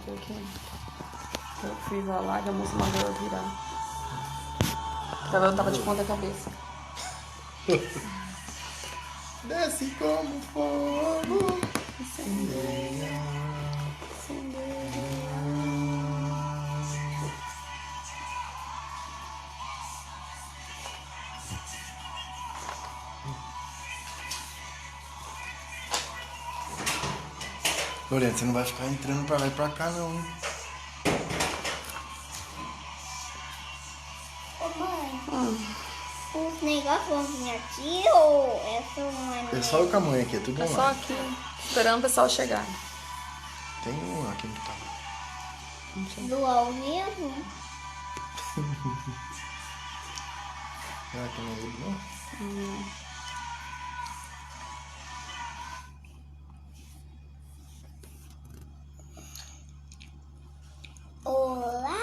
porque eu fiz a live, a moça mandou eu virar. Eu tava de ponta cabeça. Desce como fogo. Lorena, você não vai ficar entrando pra lá e pra cá, não, hein? Ô, mãe, os negócios vão vir aqui ou é só uma... É só o caminho aqui, é tudo É online. só aqui, esperando o pessoal chegar. Tem um aqui no tá. Do ao vivo? Será que não é ele, não? Olá!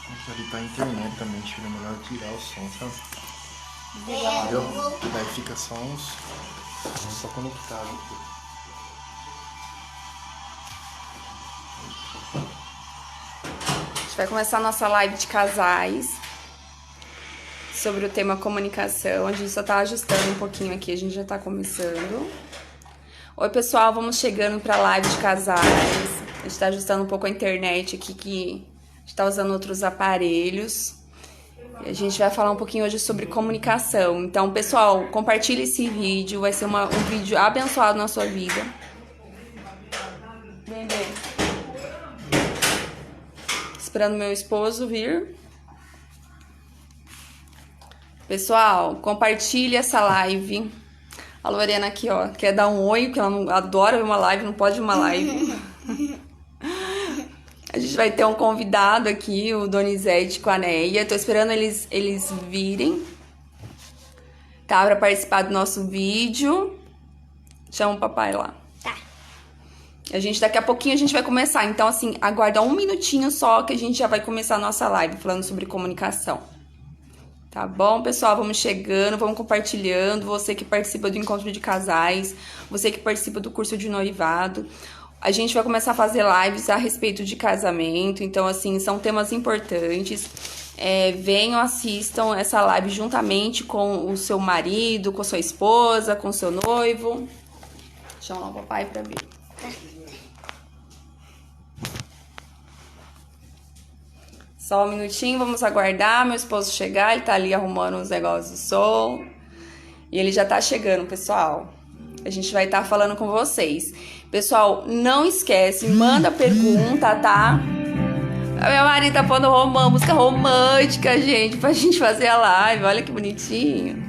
Nossa, ali tá a internet também, acho que é melhor tirar o som, sabe? É, Entendeu? Que daí fica só só conectado aqui. A gente vai começar a nossa live de casais sobre o tema comunicação. A gente só tá ajustando um pouquinho aqui, a gente já tá começando. Oi, pessoal, vamos chegando pra live de casais. A gente tá ajustando um pouco a internet aqui, que a gente tá usando outros aparelhos. E a gente vai falar um pouquinho hoje sobre comunicação. Então, pessoal, compartilhe esse vídeo, vai ser um vídeo abençoado na sua vida. Vem, vem. Esperando meu esposo vir. Pessoal, compartilhe essa live. A Lorena aqui, ó, quer dar um oi, porque ela não adora ver uma live, não pode ver uma live. A gente vai ter um convidado aqui, o Donizete com a Neia. Tô esperando eles virem. Tá, pra participar do nosso vídeo. Chama o papai lá. Tá. Daqui a pouquinho a gente vai começar. Então, assim, aguarda um minutinho só que a gente já vai começar a nossa live falando sobre comunicação. Tá bom, pessoal? Vamos chegando, vamos compartilhando. Você que participa do encontro de casais, você que participa do curso de noivado. A gente vai começar a fazer lives a respeito de casamento. Então, assim, são temas importantes. Venham, assistam essa live juntamente com o seu marido, com a sua esposa, com o seu noivo. Chama o papai pra vir. Só um minutinho, vamos aguardar meu esposo chegar. Ele tá ali arrumando os negócios do som. E ele já tá chegando, pessoal. A gente vai estar falando com vocês. Pessoal, não esquece, manda pergunta, tá? A minha marido tá pondo música romântica, gente, pra gente fazer a live. Olha que bonitinho.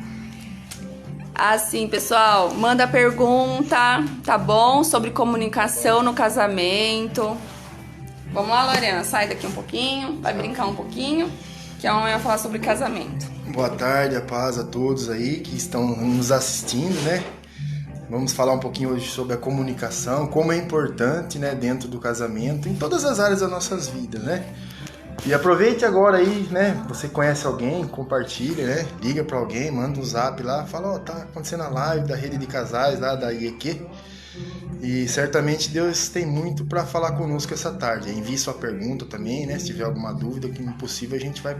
Assim, pessoal, manda pergunta, tá bom? Sobre comunicação no casamento. Vamos lá, Lorena, sai daqui um pouquinho, vai brincar um pouquinho, que a mamãe vai falar sobre casamento. Boa tarde, a paz a todos aí que estão nos assistindo, né? Vamos falar um pouquinho hoje sobre a comunicação, como é importante, né, dentro do casamento, em todas as áreas das nossas vidas, né? E aproveite agora aí, né, você conhece alguém, compartilha, né? Liga pra alguém, manda um zap lá, fala, ó, tá acontecendo a live da rede de casais lá da IEQ. E certamente Deus tem muito para falar conosco essa tarde. Envie sua pergunta também, né? Se tiver alguma dúvida, que impossível a gente vai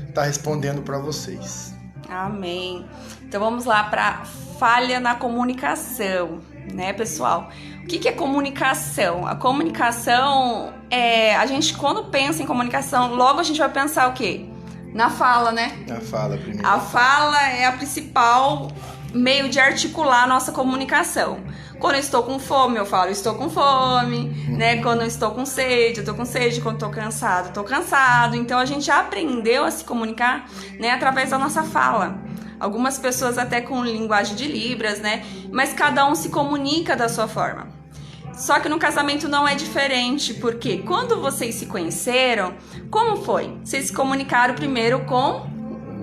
estar respondendo para vocês. Amém. Então vamos lá para falha na comunicação, né, pessoal? O que é comunicação? A comunicação a gente quando pensa em comunicação, logo a gente vai pensar o quê? Na fala, né? Na fala primeiro. A fala é a principal meio de articular a nossa comunicação. Quando eu estou com fome, eu falo, estou com fome, né? Quando eu estou com sede, eu estou com sede. Quando eu estou cansado, eu estou cansado. Então, a gente já aprendeu a se comunicar, né? Através da nossa fala. Algumas pessoas até com linguagem de libras, né? Mas cada um se comunica da sua forma. Só que no casamento não é diferente, porque quando vocês se conheceram, como foi? Vocês se comunicaram primeiro com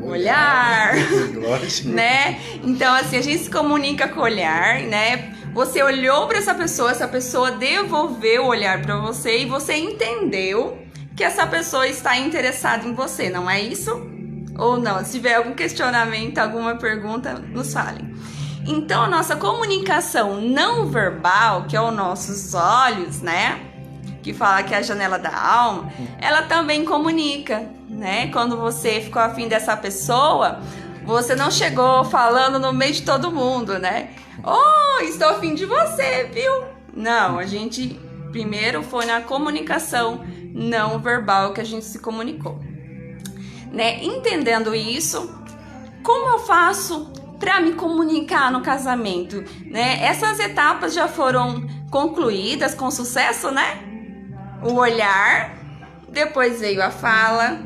olhar, Lógico. né? Então, assim, a gente se comunica com o olhar, né? Você olhou para essa pessoa devolveu o olhar para você e você entendeu que essa pessoa está interessada em você, não é isso? Ou não? Se tiver algum questionamento, alguma pergunta, nos falem. Então, a nossa comunicação não verbal, que é os nossos olhos, né? Que fala que é a janela da alma, ela também comunica, né? Quando você ficou afim dessa pessoa, você não chegou falando no meio de todo mundo, né? Oh, estou afim de você, viu? Não, a gente primeiro foi na comunicação não verbal que a gente se comunicou, né? Entendendo isso, como eu faço para me comunicar no casamento, né? Essas etapas já foram concluídas com sucesso, né? O olhar, depois veio a fala,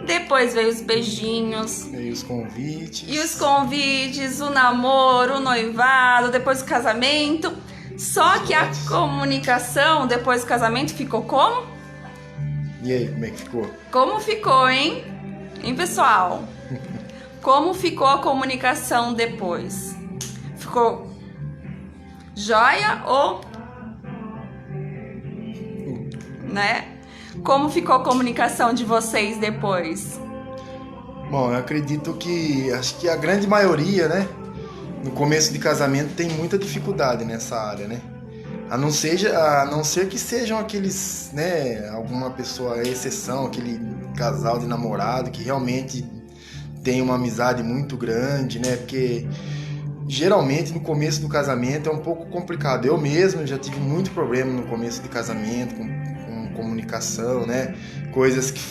depois veio os beijinhos. E os convites. E os convites, o namoro, o noivado, depois o casamento. Só que a comunicação depois do casamento ficou como? E aí, como é que ficou? Como ficou, hein? Hein, pessoal? Como ficou a comunicação depois? Ficou joia ou... né? Como ficou a comunicação de vocês depois? Bom, eu acredito que, acho que a grande maioria, né, no começo de casamento tem muita dificuldade nessa área, né? A não ser que sejam aqueles, né, alguma pessoa, exceção, aquele casal de namorado que realmente tem uma amizade muito grande, né? Porque geralmente no começo do casamento é um pouco complicado. Eu mesmo já tive muito problema no começo de casamento com comunicação, né? Coisas que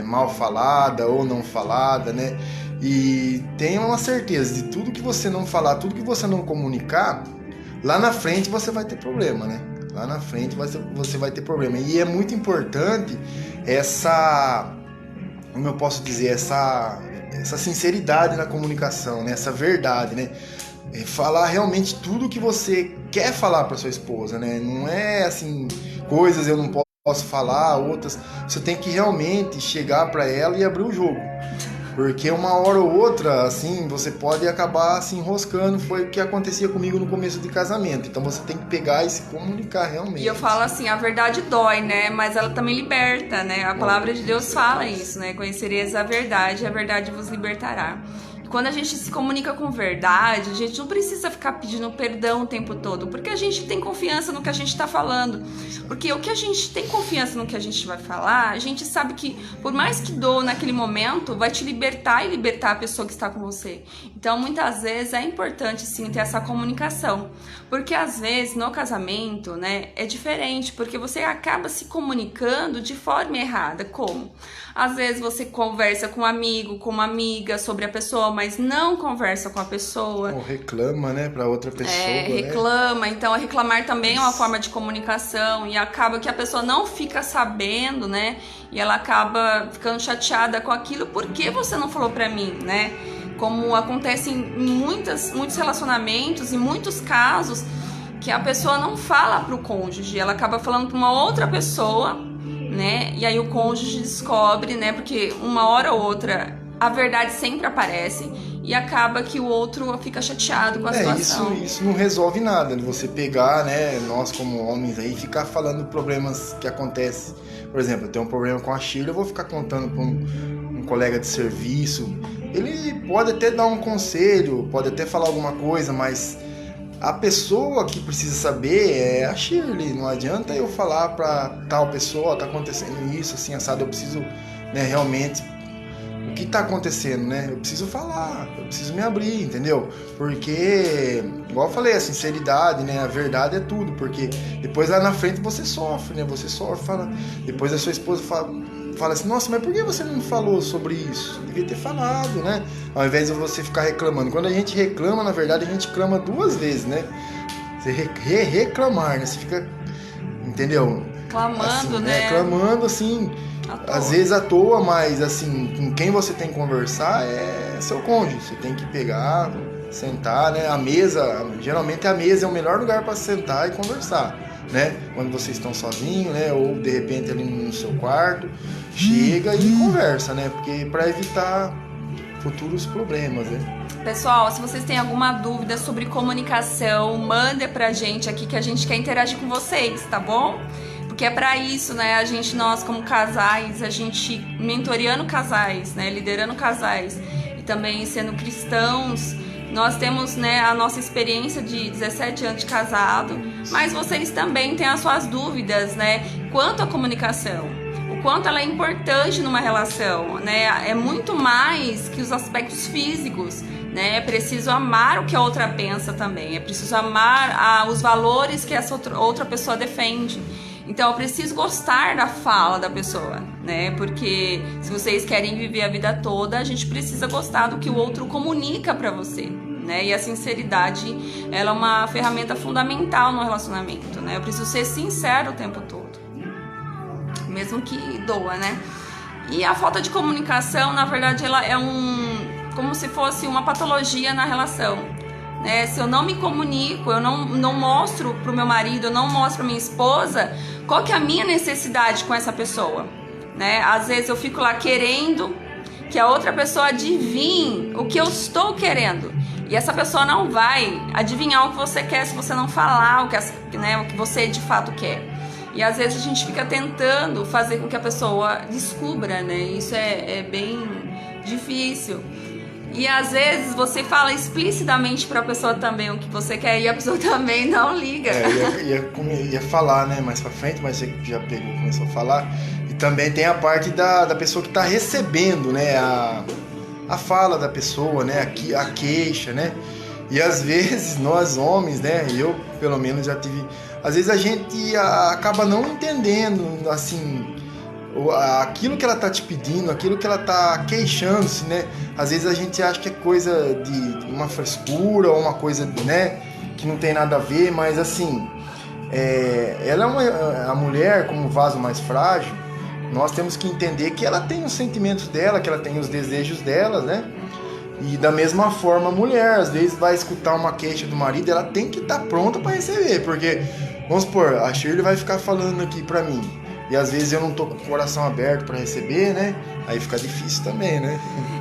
mal falada ou não falada, né? E tenha uma certeza de tudo que você não falar, tudo que você não comunicar, lá na frente você vai ter problema, né? Lá na frente você vai ter problema. E é muito importante essa, como eu posso dizer, essa sinceridade na comunicação, né? Essa verdade, né? Falar realmente tudo que você quer falar para sua esposa, né? Não é assim, coisas eu não posso falar, outras. Você tem que realmente chegar para ela e abrir o jogo. Porque uma hora ou outra, assim, você pode acabar se enroscando. Foi o que acontecia comigo no começo de casamento. Então você tem que pegar e se comunicar realmente. E eu falo assim, a verdade dói, né? Mas ela também liberta, né? A palavra de Deus fala isso, né? Conhecereis a verdade vos libertará. Quando a gente se comunica com verdade, a gente não precisa ficar pedindo perdão o tempo todo, porque a gente tem confiança no que a gente está falando. Porque o que a gente tem confiança no que a gente vai falar, a gente sabe que, por mais que doa naquele momento, vai te libertar e libertar a pessoa que está com você. Então, muitas vezes, é importante, sim, ter essa comunicação. Porque, às vezes, no casamento, né, é diferente, porque você acaba se comunicando de forma errada. Como? Às vezes, você conversa com um amigo, com uma amiga sobre a pessoa, mas não conversa com a pessoa. Ou reclama, né, para outra pessoa. Reclama. Né? Então, reclamar também é uma forma de comunicação e acaba que a pessoa não fica sabendo, né? E ela acaba ficando chateada com aquilo. Por que você não falou pra mim, né? Como acontece em muitos relacionamentos, em muitos casos, que a pessoa não fala pro cônjuge, ela acaba falando pra uma outra pessoa, né? E aí o cônjuge descobre, né? Porque uma hora ou outra a verdade sempre aparece e acaba que o outro fica chateado com a situação. Isso não resolve nada, né? Você pegar, né, nós como homens aí, ficar falando problemas que acontecem. Por exemplo, eu tenho um problema com a Shirley, eu vou ficar contando para um colega de serviço. Ele pode até dar um conselho, pode até falar alguma coisa, mas a pessoa que precisa saber é a Shirley. Não adianta eu falar para tal pessoa, tá acontecendo isso, assim, assado. Eu preciso, né, realmente... O que tá acontecendo, né? Eu preciso falar, eu preciso me abrir, entendeu? Porque, igual eu falei, a sinceridade, né? A verdade é tudo, porque depois lá na frente você sofre, né? Você sofre, fala... Depois a sua esposa fala assim, nossa, mas por que você não falou sobre isso? Devia ter falado, né? Ao invés de você ficar reclamando. Quando a gente reclama, na verdade, a gente clama duas vezes, né? Você reclamar, né? Você fica, entendeu? Clamando, assim, né? Clamando, assim... Às vezes à toa, mas assim, com quem você tem que conversar é seu cônjuge. Você tem que pegar, sentar, né? A mesa, geralmente a mesa é o melhor lugar para sentar e conversar, né? Quando vocês estão sozinhos, né? Ou de repente ali no seu quarto, chega e conversa, né? Porque para evitar futuros problemas, né? Pessoal, se vocês têm alguma dúvida sobre comunicação, manda pra gente aqui que a gente quer interagir com vocês, tá bom? Porque é pra isso, né, nós como casais, a gente mentoreando casais, né, liderando casais e também sendo cristãos, Nós temos, né, a nossa experiência de 17 anos de casado, mas vocês também têm as suas dúvidas, né, quanto à comunicação, o quanto ela é importante numa relação, né, é muito mais que os aspectos físicos, né, é preciso amar o que a outra pensa também, é preciso amar os valores que essa outra pessoa defende. Então eu preciso gostar da fala da pessoa, né? Porque se vocês querem viver a vida toda, a gente precisa gostar do que o outro comunica pra você, né? E a sinceridade, ela é uma ferramenta fundamental no relacionamento, né? Eu preciso ser sincero o tempo todo, mesmo que doa, né? E a falta de comunicação, na verdade, ela é como se fosse uma patologia na relação. Se eu não me comunico, eu não mostro pro meu marido, eu não mostro pra minha esposa qual que é a minha necessidade com essa pessoa, né? Às vezes eu fico lá querendo que a outra pessoa adivinhe o que eu estou querendo, e essa pessoa não vai adivinhar o que você quer se você não falar o que você de fato quer. E às vezes a gente fica tentando fazer com que a pessoa descubra, né? Isso é bem difícil. E às vezes você fala explicitamente pra pessoa também o que você quer e a pessoa também não liga. Ia falar, né, mais pra frente, mas você já começou a falar. E também tem a parte da pessoa que tá recebendo, né, a fala da pessoa, né, a queixa, né. E às vezes nós homens, né, eu pelo menos já tive... Às vezes a gente acaba não entendendo, assim... aquilo que ela tá te pedindo, aquilo que ela tá queixando-se, né? Às vezes a gente acha que é coisa de uma frescura ou uma coisa, né, que não tem nada a ver, mas assim, ela a mulher, como vaso mais frágil, nós temos que entender que ela tem os sentimentos dela, que ela tem os desejos dela, né? E da mesma forma a mulher, às vezes vai escutar uma queixa do marido, ela tem que estar pronta para receber, porque, vamos supor, a Shirley vai ficar falando aqui pra mim, e às vezes eu não tô com o coração aberto para receber, né? Aí fica difícil também, né?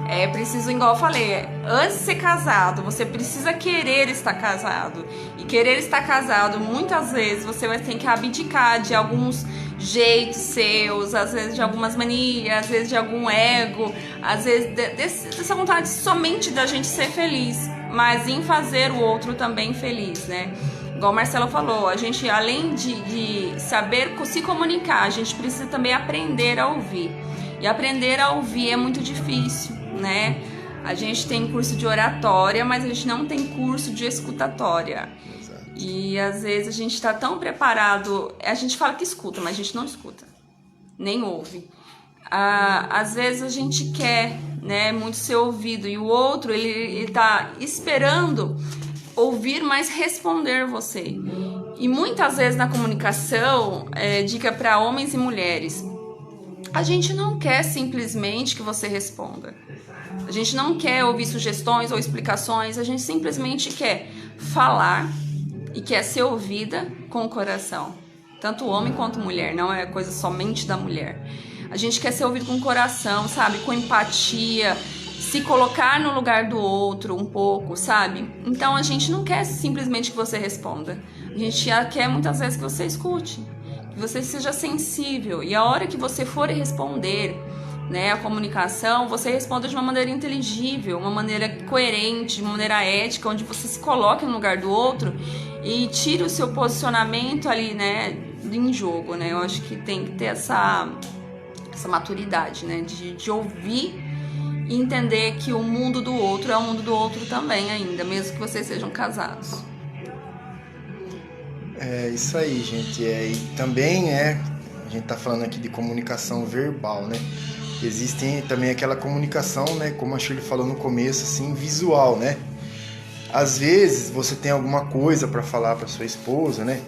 É preciso, igual eu falei, antes de ser casado, você precisa querer estar casado. E querer estar casado, muitas vezes você vai ter que abdicar de alguns jeitos seus, às vezes de algumas manias, às vezes de algum ego, às vezes dessa vontade somente da gente ser feliz, mas em fazer o outro também feliz, né? Igual o Marcelo falou, a gente, além de saber se comunicar, a gente precisa também aprender a ouvir. E aprender a ouvir é muito difícil, né? A gente tem curso de oratória, mas a gente não tem curso de escutatória. Exato. E às vezes a gente está tão preparado, a gente fala que escuta, mas a gente não escuta, nem ouve. Às vezes a gente quer, né, muito ser ouvido, e o outro, ele tá esperando ouvir, mas responder você. E muitas vezes na comunicação, dica para homens e mulheres, a gente não quer simplesmente que você responda. A gente não quer ouvir sugestões ou explicações, a gente simplesmente quer falar e quer ser ouvida com o coração. Tanto homem quanto mulher, não é coisa somente da mulher. A gente quer ser ouvido com o coração, sabe? Com empatia, se colocar no lugar do outro um pouco, sabe? Então a gente não quer simplesmente que você responda. A gente quer muitas vezes que você escute, que você seja sensível. E a hora que você for responder, né, a comunicação, você responda de uma maneira inteligível, uma maneira coerente, de uma maneira ética, onde você se coloque no lugar do outro e tire o seu posicionamento ali, né, em jogo, né? Eu acho que tem que ter essa maturidade, né, de ouvir e entender que o mundo do outro é o mundo do outro também ainda, mesmo que vocês sejam casados. É isso aí, gente. E também a gente tá falando aqui de comunicação verbal, né? Existem também aquela comunicação, né, como a Shirley falou no começo, assim, visual, né? Às vezes você tem alguma coisa para falar para sua esposa, né?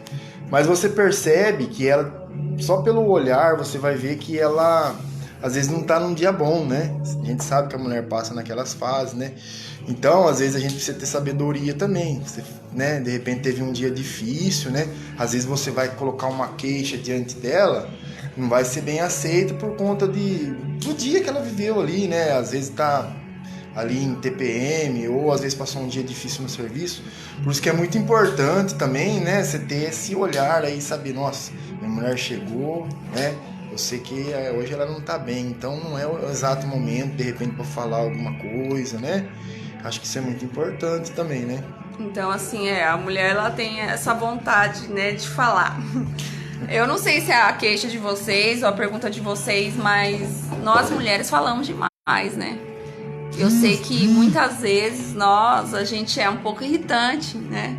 Mas você percebe que ela, só pelo olhar, você vai ver que ela às vezes não tá num dia bom, né? A gente sabe que a mulher passa naquelas fases, né? Então, às vezes a gente precisa ter sabedoria também, você, né? De repente teve um dia difícil, né? Às vezes você vai colocar uma queixa diante dela, não vai ser bem aceita por conta do dia que ela viveu ali, né? Às vezes tá ali em TPM, ou às vezes passou um dia difícil no serviço. Por isso que é muito importante também, né? Você ter esse olhar aí, saber, nossa, minha mulher chegou, né? Eu sei que hoje ela não tá bem, então não é o exato momento, de repente, para falar alguma coisa, né? Acho que isso é muito importante também, né? Então, assim, a mulher, ela tem essa vontade, né, de falar. Eu não sei se é a queixa de vocês ou a pergunta de vocês, mas nós mulheres falamos demais, né? Eu sei que muitas vezes a gente é um pouco irritante, né?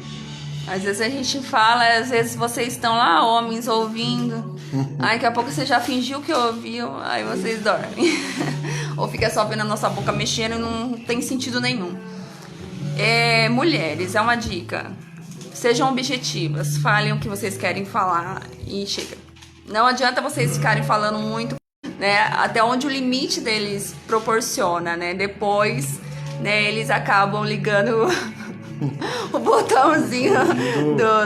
Às vezes a gente fala, às vezes vocês estão lá, homens, ouvindo. Aí daqui a pouco você já fingiu que ouviu, aí vocês dormem. Ou fica só vendo a nossa boca mexendo e não tem sentido nenhum. Mulheres, é uma dica. Sejam objetivas, falem o que vocês querem falar e chega. Não adianta vocês ficarem falando muito, né? Até onde o limite deles proporciona, né? Depois, né, eles acabam ligando o botãozinho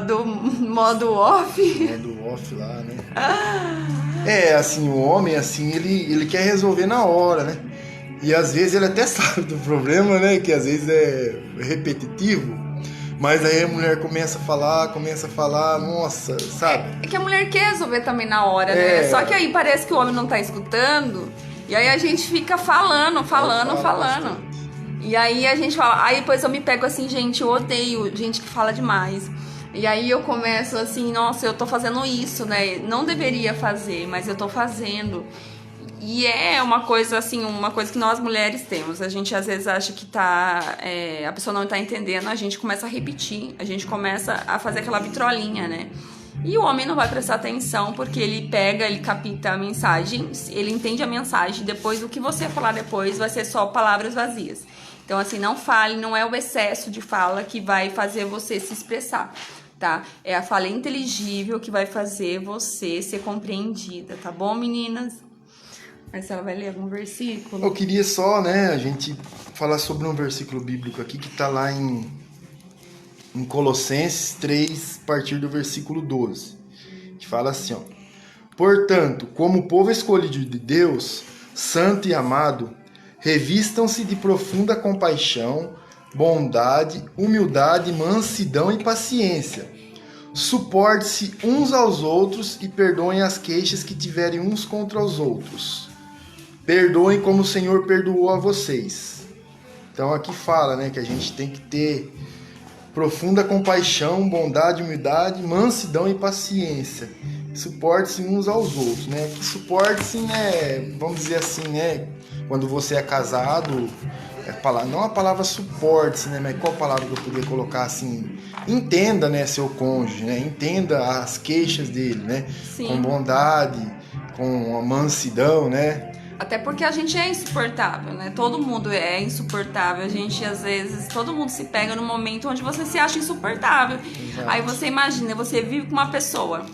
do modo off. Modo off lá, né? Assim, o homem, assim, ele quer resolver na hora, né? E às vezes ele até sabe do problema, né? Que às vezes é repetitivo. Mas aí a mulher começa a falar, nossa, sabe? É que a mulher quer resolver também na hora, né? Só que aí parece que o homem não tá escutando. E aí a gente fica falando. E aí a gente fala... Aí depois eu me pego assim, gente, eu odeio gente que fala demais. E aí eu começo assim, nossa, eu tô fazendo isso, né? Não deveria fazer, mas eu tô fazendo. E é uma coisa assim, uma coisa que nós mulheres temos. A gente às vezes acha que a pessoa não tá entendendo, a gente começa a repetir, a gente começa a fazer aquela vitrolinha, né? E o homem não vai prestar atenção porque ele capta a mensagem, ele entende a mensagem, depois o que você falar depois vai ser só palavras vazias. Então assim, não fale, não é o excesso de fala que vai fazer você se expressar, tá? É a fala inteligível que vai fazer você ser compreendida, tá bom, meninas? Marcela vai ler algum versículo? Eu queria só, né, a gente falar sobre um versículo bíblico aqui que está lá em Colossenses 3, a partir do versículo 12, que fala assim, ó: portanto, como povo escolhido de Deus, santo e amado, revistam-se de profunda compaixão, bondade, humildade, mansidão e paciência. Suporte-se uns aos outros e perdoem as queixas que tiverem uns contra os outros. Perdoem como o Senhor perdoou a vocês. Então aqui fala, né, que a gente tem que ter profunda compaixão, bondade, humildade, mansidão e paciência. Suporte-se uns aos outros, né? Que suporte-se, né, vamos dizer assim, né, quando você é casado, não a palavra suporte-se, né, mas qual palavra que eu poderia colocar assim? Entenda, né, seu cônjuge, né? Entenda as queixas dele, né? Sim. Com bondade, com a mansidão, né? Até porque a gente é insuportável, né? Todo mundo é insuportável. A gente, às vezes, todo mundo se pega no momento onde você se acha insuportável. Exato. Aí você imagina, você vive com uma pessoa.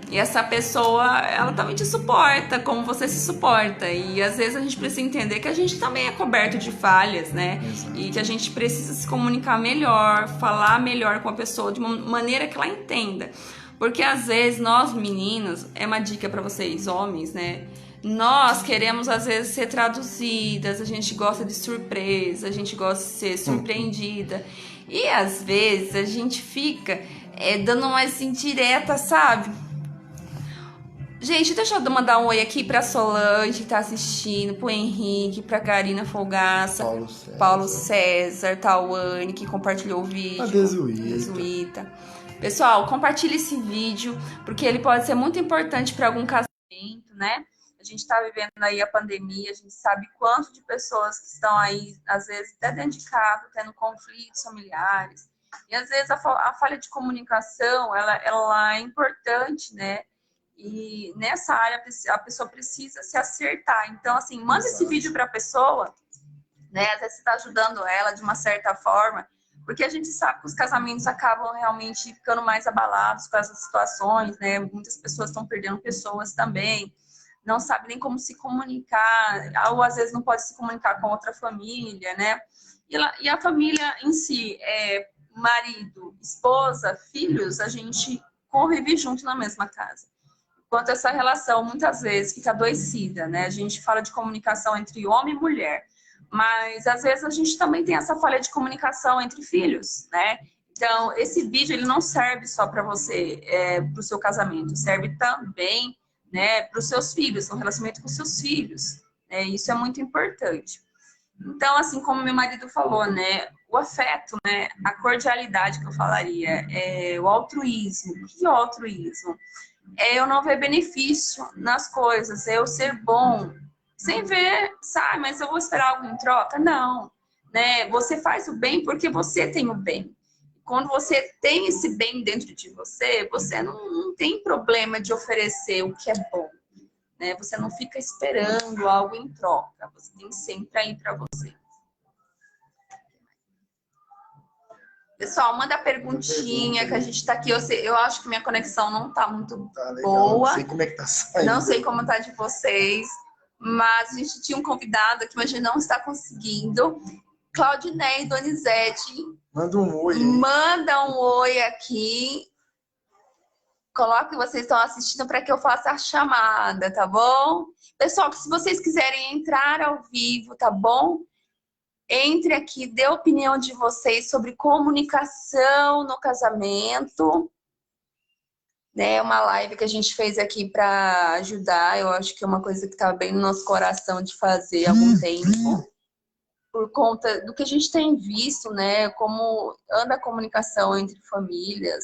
E essa pessoa, ela também te suporta, como você se suporta. E às vezes a gente precisa entender que a gente também é coberto de falhas, né? Exato. E que a gente precisa se comunicar melhor, falar melhor com a pessoa de uma maneira que ela entenda. Porque às vezes nós meninos, é uma dica pra vocês, homens, né? Nós queremos às vezes ser traduzidas, a gente gosta de surpresa, a gente gosta de ser surpreendida. E às vezes a gente fica dando umas indiretas, sabe? Gente, deixa eu mandar um oi aqui pra Solange que tá assistindo, pro Henrique, pra Karina Folgaça, Paulo César, Tawane, que compartilhou o vídeo. A Desuíta. Pessoal, compartilhe esse vídeo, porque ele pode ser muito importante para algum casamento, né? A gente tá vivendo aí a pandemia, a gente sabe quanto de pessoas que estão aí, às vezes, até dentro de casa, tendo conflitos familiares. E às vezes a falha de comunicação, ela é importante, né? E nessa área a pessoa precisa se acertar. Então, assim, manda esse vídeo para a pessoa, né? Às vezes você está ajudando ela de uma certa forma, porque a gente sabe que os casamentos acabam realmente ficando mais abalados com essas situações, né? Muitas pessoas estão perdendo pessoas também, não sabe nem como se comunicar, ou às vezes não pode se comunicar com outra família, né? E a família em si, marido, esposa, filhos, a gente convive junto na mesma casa. Enquanto essa relação, muitas vezes, fica adoecida, né? A gente fala de comunicação entre homem e mulher, mas às vezes a gente também tem essa falha de comunicação entre filhos, né? Então, esse vídeo, ele não serve só para você, para o seu casamento, serve também, né, para os seus filhos, no relacionamento com seus filhos. Isso é muito importante. Então, assim como meu marido falou, né? O afeto, né? A cordialidade que eu falaria, o altruísmo. O que é o altruísmo? É eu não ver benefício nas coisas, é eu ser bom, sem ver, sabe, mas eu vou esperar algo em troca? Não, né? Você faz o bem porque você tem o bem. Quando você tem esse bem dentro de você, você não tem problema de oferecer o que é bom, né? Você não fica esperando algo em troca, você tem sempre aí para você. Pessoal, manda perguntinha que a gente tá aqui. Eu acho que minha conexão não tá muito boa. Não sei como é que tá saindo. Não sei como tá de vocês, mas a gente tinha um convidado aqui, mas a gente não está conseguindo. Claudinei Donizete. Manda um oi. Manda um oi aqui. Coloca que vocês estão assistindo para que eu faça a chamada, tá bom? Pessoal, se vocês quiserem entrar ao vivo, tá bom? Entre aqui, dê a opinião de vocês sobre comunicação no casamento. É uma live que a gente fez aqui para ajudar. Eu acho que é uma coisa que está bem no nosso coração de fazer há algum tempo. Por conta do que a gente tem visto, né? Como anda a comunicação entre famílias.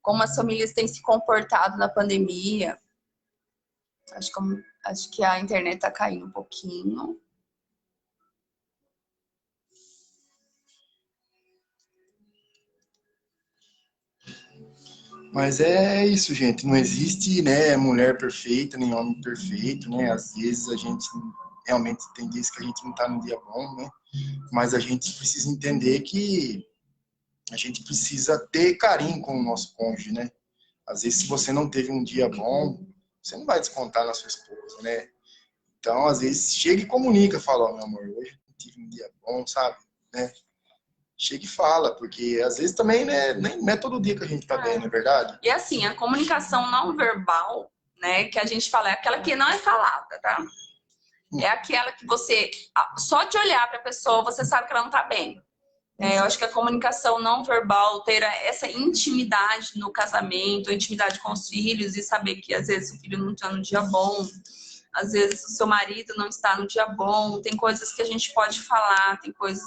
Como as famílias têm se comportado na pandemia. Acho que a internet está caindo um pouquinho. Mas é isso, gente. Não existe, né, mulher perfeita, nem homem perfeito, né? Às vezes a gente realmente tem dias que a gente não tá num dia bom, né? Mas a gente precisa entender que a gente precisa ter carinho com o nosso cônjuge, né? Às vezes, se você não teve um dia bom, você não vai descontar na sua esposa, né? Então, às vezes, chega e comunica, fala, ó, meu amor, hoje eu tive um dia bom, sabe? Né? Chega e fala, porque às vezes também, né, não é todo dia que a gente tá bem, não é verdade? E assim, a comunicação não verbal, né, que a gente fala, é aquela que não é falada, tá? É aquela que você, só de olhar para a pessoa, você sabe que ela não tá bem. Eu acho que a comunicação não verbal, ter essa intimidade no casamento, intimidade com os filhos e saber que às vezes o filho não está no dia bom, às vezes o seu marido não está no dia bom, tem coisas que a gente pode falar, tem coisas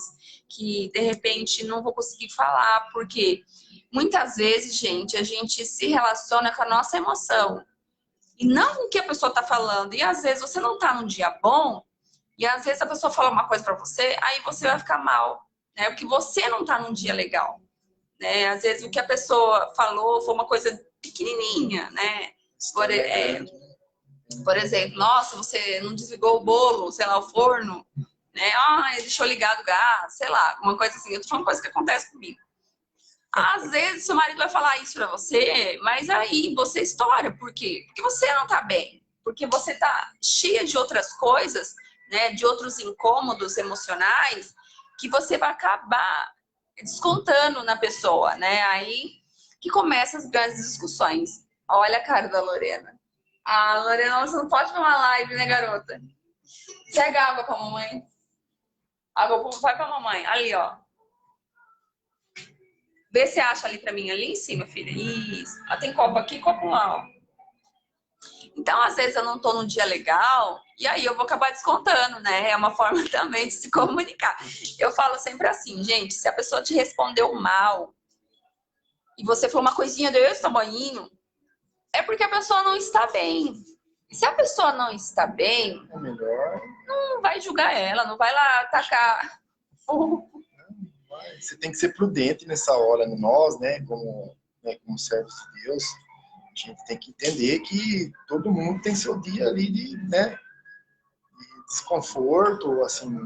que de repente não vou conseguir falar, porque muitas vezes, gente, a gente se relaciona com a nossa emoção e não com o que a pessoa está falando. E às vezes você não está num dia bom e às vezes a pessoa fala uma coisa para você, aí você vai ficar mal, né? Porque você não está num dia legal, né? Às vezes o que a pessoa falou foi uma coisa pequenininha, né? Por exemplo, nossa, você não desligou o bolo, sei lá, o forno, né? Ah, deixou ligado o gás, sei lá, uma coisa assim. Eu tô falando uma coisa que acontece comigo. Às vezes, seu marido vai falar isso pra você, mas aí você estoura. Por quê? Porque você não tá bem. Porque você tá cheia de outras coisas, né? De outros incômodos emocionais, que você vai acabar descontando na pessoa, né? Aí que começam as grandes discussões. Olha a cara da Lorena. Ah, Lorena, você não pode ver uma live, né, garota? Pega água pra mamãe. Água pro papai e pra mamãe. Ali, ó. Vê se acha ali pra mim, ali em cima, filha. Isso. Ah, tem copo aqui, copo lá, ó. Então, às vezes eu não tô num dia legal e aí eu vou acabar descontando, né? É uma forma também de se comunicar. Eu falo sempre assim, gente, se a pessoa te respondeu mal e você falou uma coisinha desse tamanhinho, é porque a pessoa não está bem. E se a pessoa não está bem, É melhor. não vai julgar ela, não vai lá atacar fogo. Você tem que ser prudente nessa hora, nós, né, como servos de Deus, a gente tem que entender que todo mundo tem seu dia ali de, né, de desconforto, assim.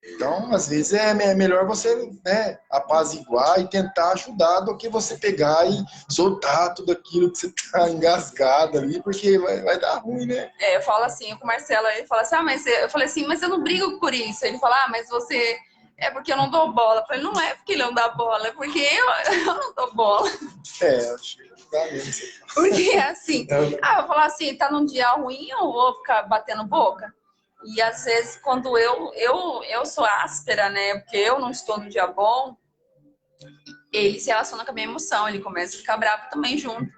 Então, às vezes é melhor você, né, apaziguar e tentar ajudar do que você pegar e soltar tudo aquilo que você tá engasgado ali, porque vai dar ruim, né? Eu falo assim, com o Marcelo, ele fala assim, mas eu falei assim, mas eu não brigo por isso. Ele fala, mas você, é porque eu não dou bola. Eu falei, não é porque ele não dá bola, é porque eu não dou bola. Acho que dá mesmo. Porque assim, eu falo assim, tá num dia ruim, eu vou ficar batendo boca. E às vezes, quando eu sou áspera, né? Porque eu não estou no dia bom, ele se relaciona com a minha emoção, ele começa a ficar bravo também junto.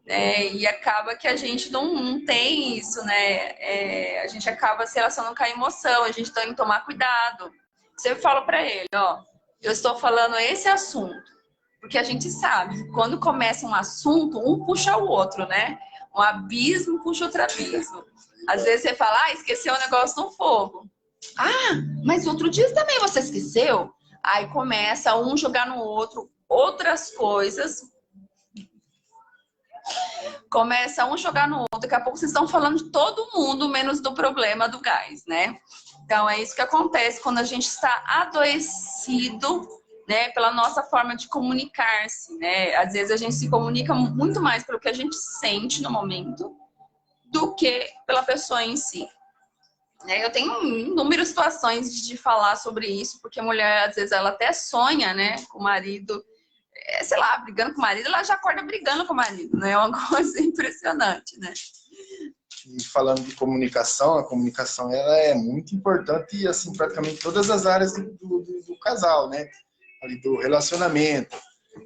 E acaba que a gente não tem isso, né? A gente acaba se relacionando com a emoção, a gente tem que tomar cuidado. Sempre falo para ele, ó, eu estou falando esse assunto, porque a gente sabe, quando começa um assunto, um puxa o outro, né? Um abismo puxa outro abismo. Às vezes você fala, esqueceu o negócio no fogo. Mas outro dia também você esqueceu? Aí começa um jogar no outro outras coisas. Começa um jogar no outro. Daqui a pouco vocês estão falando de todo mundo, menos do problema do gás, né? Então é isso que acontece quando a gente está adoecido, né, pela nossa forma de comunicar-se, né? Às vezes a gente se comunica muito mais pelo que a gente sente no momento do que pela pessoa em si. Eu tenho inúmeras situações de falar sobre isso, porque a mulher, às vezes, ela até sonha, né, com o marido, sei lá, brigando com o marido, ela já acorda brigando com o marido, né? É uma coisa impressionante, né? E falando de comunicação, a comunicação ela é muito importante e assim praticamente todas as áreas do casal, né? Ali do relacionamento.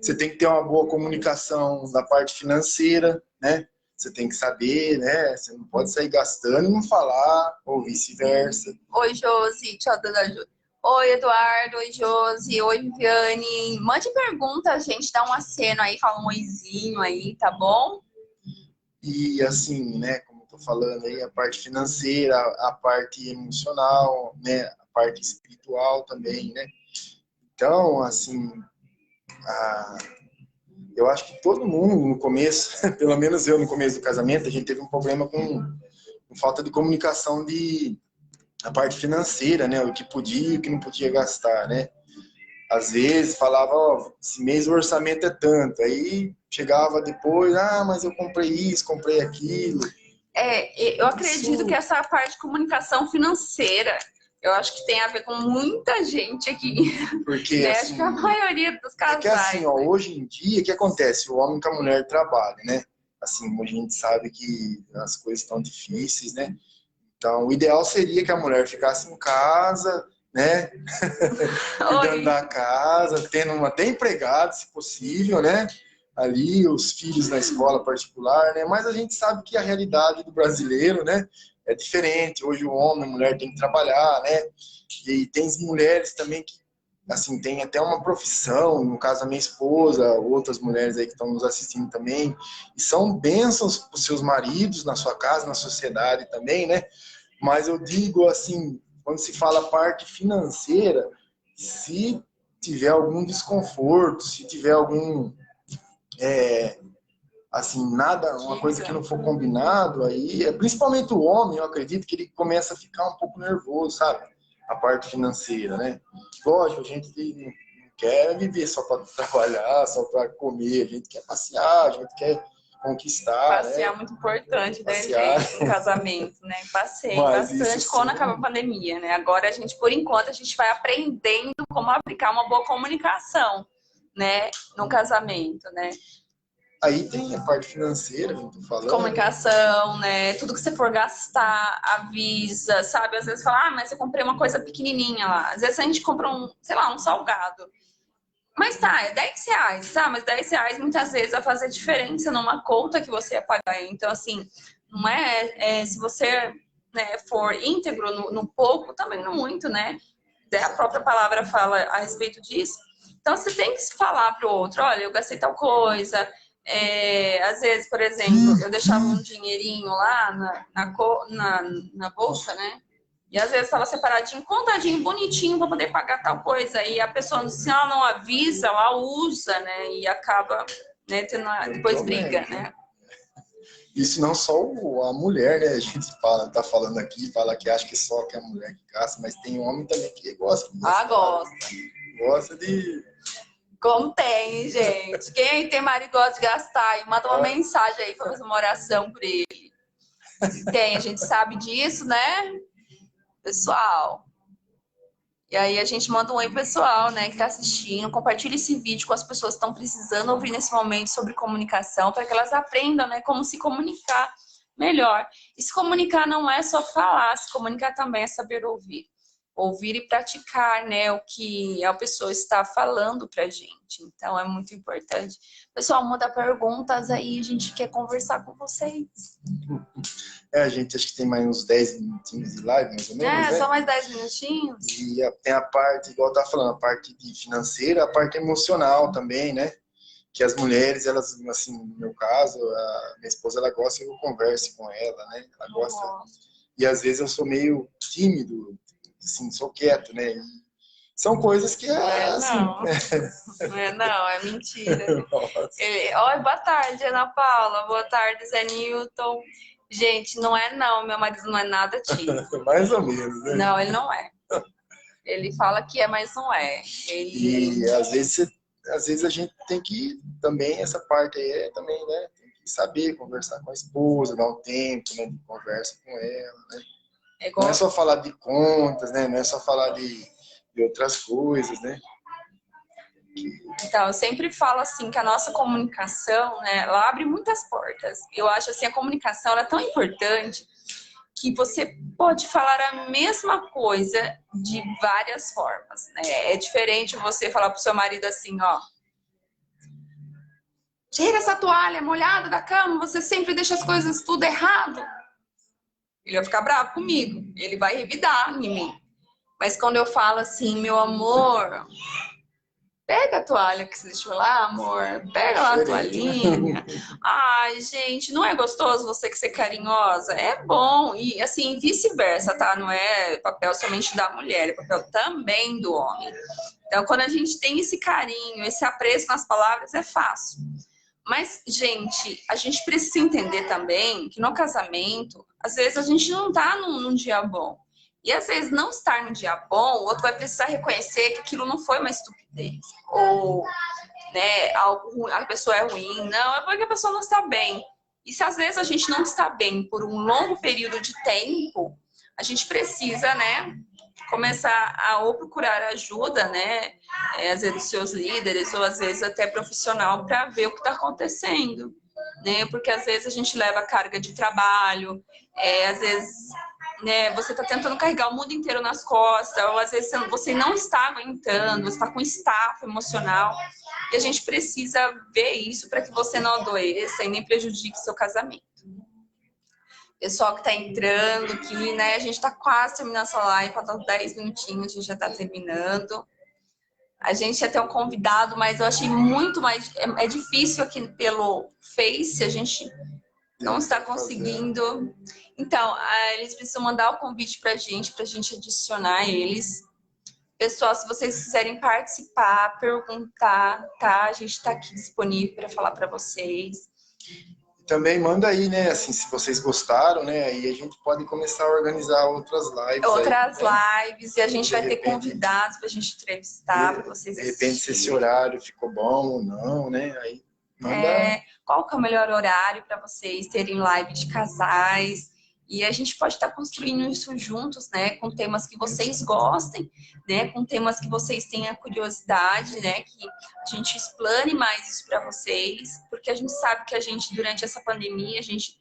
Você tem que ter uma boa comunicação na parte financeira, né? Você tem que saber, né? Você não pode sair gastando e não falar, ou vice-versa. Oi, Josi, deixa eu dar ajuda. Oi, Eduardo, oi, Josi, oi, Viviane. Mande pergunta, gente, dá um aceno aí, fala um oizinho aí, tá bom? E assim, né? Como eu tô falando aí, a parte financeira, a parte emocional, né? A parte espiritual também, né? Então, assim, eu acho que todo mundo no começo, pelo menos eu no começo do casamento, a gente teve um problema com falta de comunicação a parte financeira, né? O que podia e o que não podia gastar, né? Às vezes falava, esse mês o orçamento é tanto. Aí chegava depois, mas eu comprei isso, comprei aquilo. Eu acredito que essa parte de comunicação financeira, eu acho que tem a ver com muita gente aqui. Porque, né? assim, acho que a maioria dos casais. É que assim, hoje em dia, o que acontece? O homem com a mulher trabalha, né? Assim, a gente sabe que as coisas estão difíceis, né? Então, o ideal seria que a mulher ficasse em casa, né? Cuidando da casa, tendo até empregado, se possível, né? Ali, os filhos na escola particular, né? Mas a gente sabe que a realidade do brasileiro, né? É diferente. Hoje o homem, a mulher tem que trabalhar, né? E tem mulheres também que, assim, tem até uma profissão, no caso a minha esposa, outras mulheres aí que estão nos assistindo também, e são bênçãos para os seus maridos na sua casa, na sociedade também, né? Mas eu digo assim, quando se fala parte financeira, se tiver algum desconforto, se tiver algum, assim, nada, uma coisa que não for combinado, aí, principalmente o homem, eu acredito que ele começa a ficar um pouco nervoso, sabe? A parte financeira, né? Lógico, a gente não quer viver só para trabalhar, só para comer, a gente quer passear, a gente quer conquistar, Passear né? muito importante, né, Passear. gente? No casamento, né? Passei Mas bastante isso quando sim. acaba a pandemia, né? Agora a gente, por enquanto, a gente vai aprendendo como aplicar uma boa comunicação, né? No casamento, né? Aí tem a parte financeira, que eu tô falando. Comunicação, né? Tudo que você for gastar, avisa, sabe? Às vezes fala, mas eu comprei uma coisa pequenininha lá. Às vezes a gente compra sei lá, um salgado. Mas tá, é R$ 10, tá? Mas R$ 10 muitas vezes vai fazer diferença numa conta que você ia pagar. Então, assim, não se você, né, for íntegro no pouco, também no muito, né? A própria palavra fala a respeito disso. Então, você tem que falar pro outro, olha, eu gastei tal coisa. Às vezes, por exemplo, eu deixava um dinheirinho lá na bolsa, né? E às vezes estava separadinho, contadinho, bonitinho para poder pagar tal coisa. E a pessoa, se ela não avisa, ela usa, né? E acaba, né, depois briga, né? Isso não só a mulher, né? A gente tá falando aqui, fala que acha que só que é a mulher que gasta, mas tem homem também que gosta. Gosta. Gosta de... Como tem, gente? Quem tem marido gosta de gastar, e manda uma mensagem aí para fazer uma oração por ele. Se tem, a gente sabe disso, né? Pessoal. E aí a gente manda um oi pessoal, né, que tá assistindo. Compartilha esse vídeo com as pessoas que estão precisando ouvir nesse momento sobre comunicação, para que elas aprendam, né, como se comunicar melhor. E se comunicar não é só falar, se comunicar também é saber ouvir. ouvir e praticar, né, o que a pessoa está falando pra gente. Então, é muito importante. Pessoal, manda perguntas aí, a gente quer conversar com vocês. A gente acho que tem mais uns 10 minutinhos de live, mais ou menos, né? Só mais 10 minutinhos. E tem a parte, igual tá falando, a parte de financeira, a parte emocional também, né? Que as mulheres, elas, assim, no meu caso, a minha esposa, ela gosta que eu converse com ela, né? Ela gosta. E às vezes eu sou meio tímido, assim, sou quieto, né? E são coisas que assim... Não, é mentira. Oi, boa tarde, Ana Paula. Boa tarde, Zé Newton. Gente, não é não, meu marido não é nada tímido. Mais ou menos, né? Não, ele não é. Ele fala que é, mas não é. E às vezes a gente tem que também, essa parte aí também, né? Tem que saber conversar com a esposa, dar um tempo, né, de conversa com ela, né? Não é só falar de contas, né? Não é só falar de outras coisas, né? Então, eu sempre falo assim que a nossa comunicação, né, ela abre muitas portas. Eu acho assim, a comunicação ela é tão importante que você pode falar a mesma coisa de várias formas, né? É diferente você falar pro seu marido assim, ó, tira essa toalha molhada da cama, você sempre deixa as coisas tudo errado. Ele vai ficar bravo comigo, ele vai revidar em mim. Mas quando eu falo assim, meu amor, pega a toalha que você deixou lá, amor. Pega lá a toalhinha. Ai, gente, não é gostoso você que ser carinhosa? É bom. E assim, vice-versa, tá? Não é papel somente da mulher, é papel também do homem. Então, quando a gente tem esse carinho, esse apreço nas palavras, é fácil. Mas, gente, a gente precisa entender também que no casamento, às vezes a gente não tá num dia bom. E às vezes não estar no dia bom, o outro vai precisar reconhecer que aquilo não foi uma estupidez. Ou, né, a pessoa é ruim. Não, é porque a pessoa não está bem. E se às vezes a gente não está bem por um longo período de tempo, a gente precisa, né, começar a ou procurar ajuda, né, às vezes dos seus líderes, ou às vezes até profissional, para ver o que está acontecendo. Né? Porque às vezes a gente leva carga de trabalho, às vezes, né, você está tentando carregar o mundo inteiro nas costas, ou às vezes você não está aguentando, você está com estafa emocional, e a gente precisa ver isso para que você não adoeça e nem prejudique seu casamento. Pessoal que está entrando aqui, né, a gente está quase terminando essa live, faltam 10 minutinhos, a gente já está terminando. A gente ia ter um convidado, mas eu achei muito mais... É difícil aqui pelo Face, a gente não está conseguindo. Então, eles precisam mandar o convite pra gente adicionar eles. Pessoal, se vocês quiserem participar, perguntar, tá? A gente está aqui disponível para falar para vocês. Também manda aí, né, assim, se vocês gostaram, né, aí a gente pode começar a organizar outras lives. Outras lives, e a gente vai ter convidados para a gente entrevistar, para vocês assistirem. De repente, se esse horário ficou bom ou não, né, aí manda... Qual que é o melhor horário para vocês terem live de casais? E a gente pode estar construindo isso juntos, né, com temas que vocês gostem, né, com temas que vocês tenham curiosidade, né, que a gente explane mais isso para vocês, porque a gente sabe que a gente, durante essa pandemia, a gente,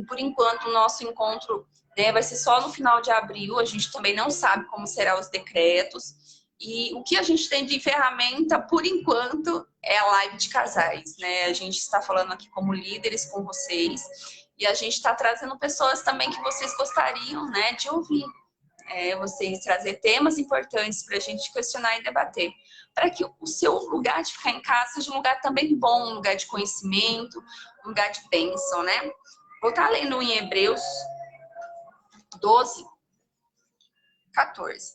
por enquanto, o nosso encontro, né, vai ser só no final de abril, a gente também não sabe como serão os decretos, e o que a gente tem de ferramenta, por enquanto, é a live de casais, né, a gente está falando aqui como líderes com vocês, e a gente está trazendo pessoas também que vocês gostariam, né, de ouvir. Vocês trazer temas importantes para a gente questionar e debater. Para que o seu lugar de ficar em casa seja um lugar também bom, um lugar de conhecimento, um lugar de bênção, né? Vou estar lendo em Hebreus 12, 14.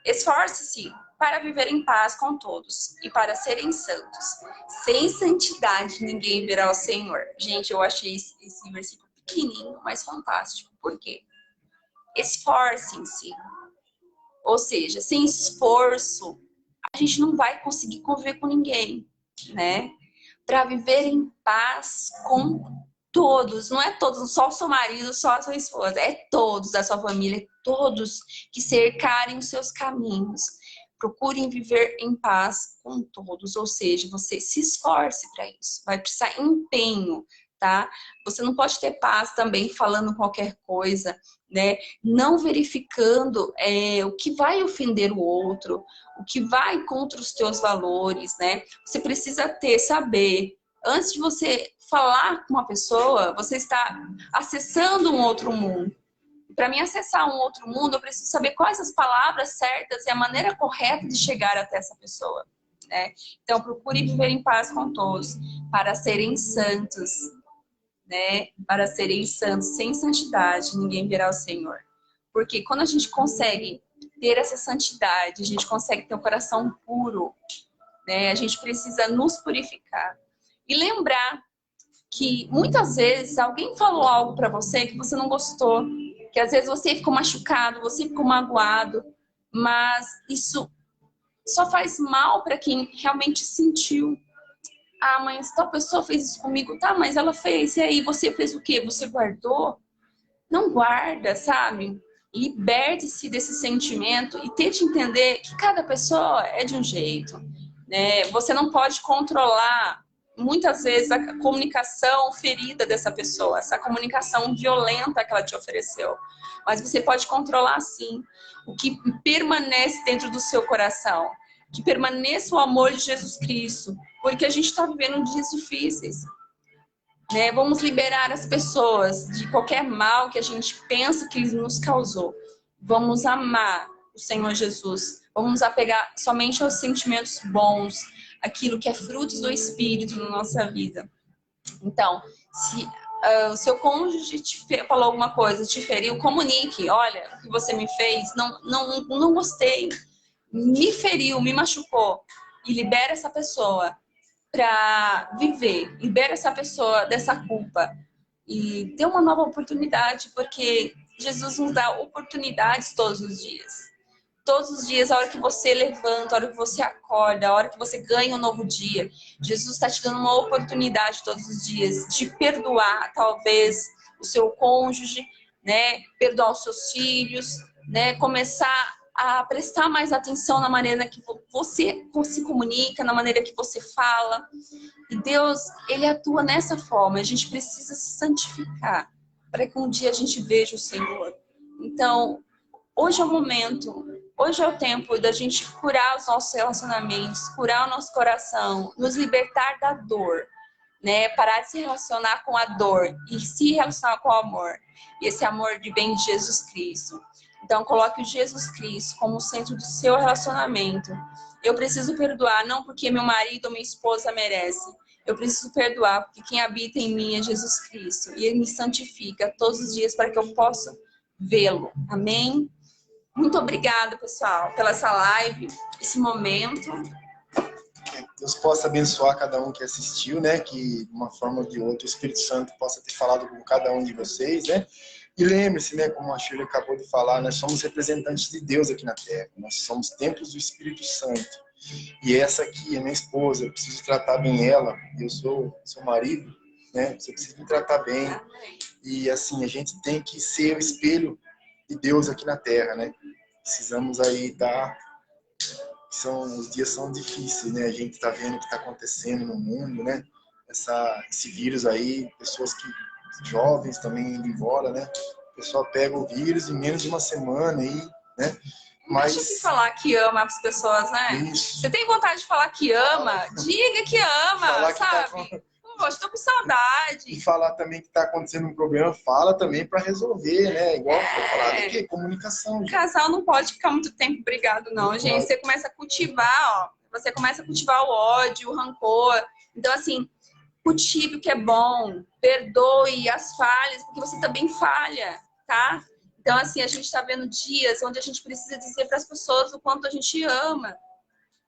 Esforce-se para viver em paz com todos e para serem santos. Sem santidade ninguém verá o Senhor. Gente, eu achei esse versículo pequenininho, mas fantástico. Por quê? Esforcem-se. Ou seja, sem esforço, a gente não vai conseguir conviver com ninguém, né? Para viver em paz com todos. Não é todos, só o seu marido, só a sua esposa. É todos da sua família, todos que cercarem os seus caminhos. Procurem viver em paz com todos, ou seja, você se esforce para isso. Vai precisar empenho, tá? Você não pode ter paz também falando qualquer coisa, né? Não verificando o que vai ofender o outro, o que vai contra os teus valores, né? Você precisa saber, antes de você falar com uma pessoa, você está acessando um outro mundo. Para mim acessar um outro mundo, eu preciso saber quais as palavras certas e a maneira correta de chegar até essa pessoa, né? Então, procure viver em paz com todos, para serem santos, né? Para serem santos, sem santidade, ninguém verá o Senhor. Porque quando a gente consegue ter essa santidade, a gente consegue ter um coração puro, né? A gente precisa nos purificar. E lembrar que muitas vezes alguém falou algo para você que você não gostou, que às vezes você ficou machucado, você ficou magoado, mas isso só faz mal para quem realmente sentiu. Ah, mas tal pessoa fez isso comigo, tá, mas ela fez, e aí você fez o quê? Você guardou? Não guarda, sabe? Liberte-se desse sentimento e tente entender que cada pessoa é de um jeito, né? Você não pode controlar muitas vezes a comunicação ferida dessa pessoa, essa comunicação violenta que ela te ofereceu. Mas você pode controlar sim o que permanece dentro do seu coração, que permaneça o amor de Jesus Cristo, porque a gente está vivendo dias difíceis, né? Vamos liberar as pessoas de qualquer mal que a gente pensa que nos causou. Vamos amar o Senhor Jesus. Vamos nos apegar somente aos sentimentos bons, aquilo que é frutos do Espírito na nossa vida. Então, se o seu cônjuge falou alguma coisa, te feriu, comunique. Olha, o que você me fez, não gostei. Me feriu, me machucou. E libera essa pessoa para viver, libera essa pessoa dessa culpa e dê uma nova oportunidade, porque Jesus nos dá oportunidades todos os dias. Todos os dias, a hora que você levanta, a hora que você acorda, a hora que você ganha um novo dia, Jesus está te dando uma oportunidade todos os dias de perdoar, talvez, o seu cônjuge, né? Perdoar os seus filhos, né? Começar a prestar mais atenção na maneira que você se comunica, na maneira que você fala. E Deus, Ele atua nessa forma. A gente precisa se santificar para que um dia a gente veja o Senhor. Então, hoje é o momento, hoje é o tempo da gente curar os nossos relacionamentos, curar o nosso coração, nos libertar da dor, né? Parar de se relacionar com a dor e se relacionar com o amor. E esse amor vem de Jesus Cristo. Então, coloque o Jesus Cristo como o centro do seu relacionamento. Eu preciso perdoar, não porque meu marido ou minha esposa merece. Eu preciso perdoar porque quem habita em mim é Jesus Cristo. E Ele me santifica todos os dias para que eu possa vê-lo. Amém? Muito obrigada, pessoal, pela essa live, esse momento. Que Deus possa abençoar cada um que assistiu, né? Que de uma forma ou de outra o Espírito Santo possa ter falado com cada um de vocês, né? E lembre-se, né, como a Shirley acabou de falar, nós somos representantes de Deus aqui na Terra. Nós somos templos do Espírito Santo. E essa aqui é minha esposa, eu preciso tratar bem ela. Eu sou seu marido, né? Você precisa me tratar bem. E assim, a gente tem que ser o espelho de Deus aqui na Terra, né? Precisamos aí dar... Os dias são difíceis, né? A gente está vendo o que está acontecendo no mundo, né? Esse vírus aí, pessoas que jovens também indo embora, né? O pessoal pega o vírus em menos de uma semana aí, né? Mas deixa eu falar que ama as pessoas, né? Isso. Você tem vontade de falar que ama? Diga que ama, Falar sabe? Que Poxa, tô com saudade. E falar também que está acontecendo um problema, fala também para resolver, né? Igual foi falado aqui, comunicação. O casal não pode ficar muito tempo brigado, não, gente. Você começa a cultivar, ó. Você começa a cultivar o ódio, o rancor. Então, assim, cultive o que é bom. Perdoe as falhas, porque você também falha, tá? Então, assim, a gente está vendo dias onde a gente precisa dizer para as pessoas o quanto a gente ama,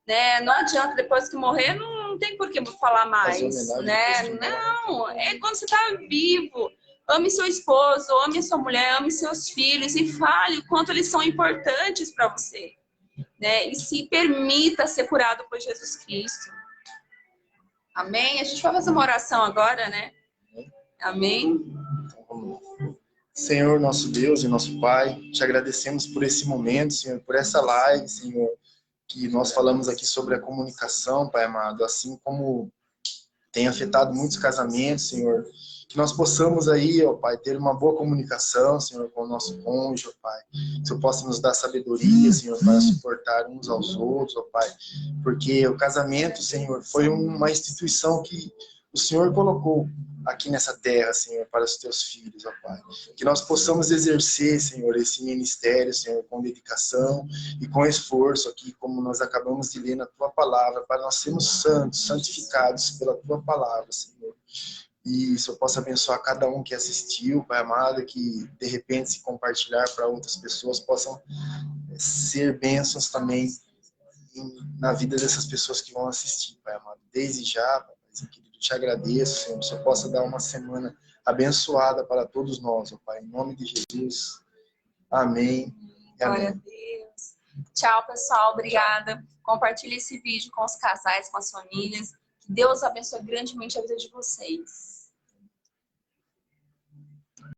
né? Não adianta, depois que morrer, não tem por que falar mais, né? Não, é quando você está vivo. Ame seu esposo, ame sua mulher, ame seus filhos e fale o quanto eles são importantes para você, né? E se permita ser curado por Jesus Cristo. Amém? A gente vai fazer uma oração agora, né? Amém? Senhor, nosso Deus e nosso Pai, te agradecemos por esse momento, Senhor, por essa live, Senhor, que nós falamos aqui sobre a comunicação, Pai amado, assim como tem afetado muitos casamentos, Senhor, Que nós possamos aí, ó Pai, ter uma boa comunicação, Senhor, com o nosso cônjuge, ó Pai. Que o Senhor possa nos dar sabedoria, Senhor, para suportar uns aos outros, ó Pai. Porque o casamento, Senhor, foi uma instituição que o Senhor colocou aqui nessa terra, Senhor, para os teus filhos, ó Pai. Que nós possamos exercer, Senhor, esse ministério, Senhor, com dedicação e com esforço aqui, como nós acabamos de ler na Tua Palavra, para nós sermos santos, santificados pela Tua Palavra, Senhor. E o Senhor possa abençoar cada um que assistiu, Pai amado, que de repente se compartilhar para outras pessoas possam ser bênçãos também na vida dessas pessoas que vão assistir, Pai amado. Desde já, Pai querido, te agradeço, Senhor, que o Senhor possa dar uma semana abençoada para todos nós, ó Pai, em nome de Jesus. Amém. E Glória a amém. Deus. Tchau, pessoal. Obrigada. Compartilhe esse vídeo com os casais, com as famílias. Que Deus abençoe grandemente a vida de vocês.